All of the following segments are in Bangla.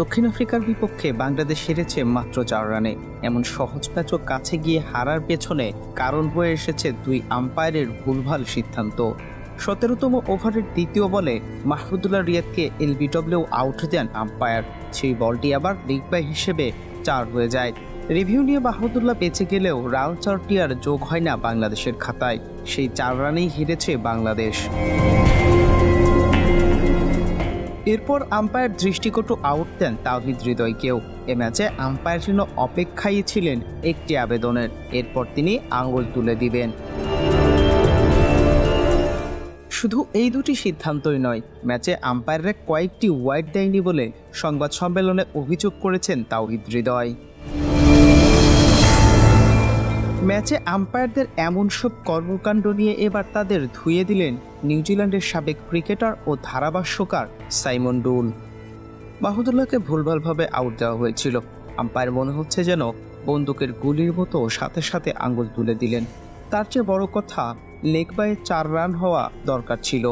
দক্ষিণ আফ্রিকার বিপক্ষে বাংলাদেশ হেরেছে মাত্র 4 রানে। এমন সহজ ম্যাচও কাছে গিয়ে হারার পেছনে কারণ হয়ে এসেছে দুই আম্পায়ারের ভুলভাল সিদ্ধান্ত। 17তম ওভারের দ্বিতীয় বলে মাহমুদুল্লাহ রিয়াদকে এলবিডব্লিউ আউট দেন আম্পায়ার। সেই বলটি আবার লিগ বাই হিসেবে 4 হয়ে যায়। রিভিউ নিয়ে মাহমুদুল্লাহ বেঁচে গেলেও রান 4টি আর যোগ হয় না বাংলাদেশের খাতায়। সেই 4 রানেই হেরেছে বাংলাদেশ। এরপর আম্পায়ার দৃষ্টিকটু আউট দেন তাওহিদ হৃদয়কেও। এ ম্যাচে আম্পায়ার যেন অপেক্ষায় ছিলেন একটি আবেদনের, এরপর তিনি আঙুল তুলে দিবেন। শুধু এই দুটি সিদ্ধান্তই নয়, ম্যাচে আম্পায়াররা কয়েকটি ওয়াইড দেয়নি বলে সংবাদ সম্মেলনে অভিযোগ করেছেন তাওহিদ হৃদয়। ম্যাচে আম্পায়ারদের এমন সব কর্মকাণ্ড নিয়ে এবার তাদের ধুয়ে দিলেন নিউজিল্যান্ডের সাবেক ক্রিকেটার ও ধারাভাষ্যকার সাইমন ডুল। মাহমুদুল্লাহকে ভুলভালভাবে আউট দেওয়া হয়েছিল। আম্পায়ার মনে হচ্ছে যেন বন্দুকের গুলির মতো সাথে সাথে আঙুল তুলে দিলেন। তার চেয়ে বড় কথা, লেগ বায়ে 4 রান হওয়া দরকার ছিল।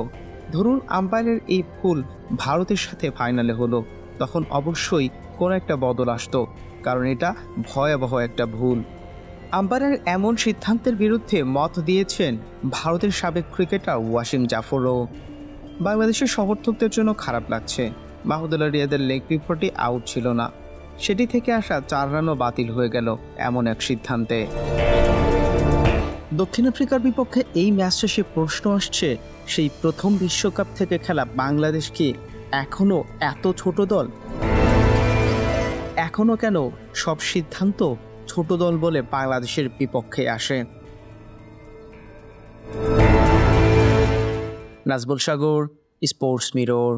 ধরুন আম্পায়ারের এই ভুল ভারতের সাথে ফাইনালে হলো, তখন অবশ্যই কোনো একটা বদল আসতো, কারণ এটা ভয়াবহ একটা ভুল। আম্পায়ারের এমন সিদ্ধান্তের বিরুদ্ধে মত দিয়েছেন ভারতের সাবেক ক্রিকেটার ওয়াসিম জাফরও। বাংলাদেশের সমর্থকদের জন্য খারাপ লাগছে, মাহমুদুল্লাহ রিয়াদের লেগ বিফোরটি আউট ছিল না, সেটি থেকে আসা 4 রানও বাতিল হয়ে গেল এমন এক সিদ্ধান্তে। দক্ষিণ আফ্রিকার বিপক্ষে এই ম্যাচ শেষে প্রশ্ন আসছে, সেই প্রথম বিশ্বকাপ থেকে খেলা বাংলাদেশ কি এখনো এত ছোট দল? এখনো কেন সব সিদ্ধান্ত ছোট দল বলে বাংলাদেশের বিপক্ষে আসে? নাজবুল সাগর, স্পোর্টস মিরর।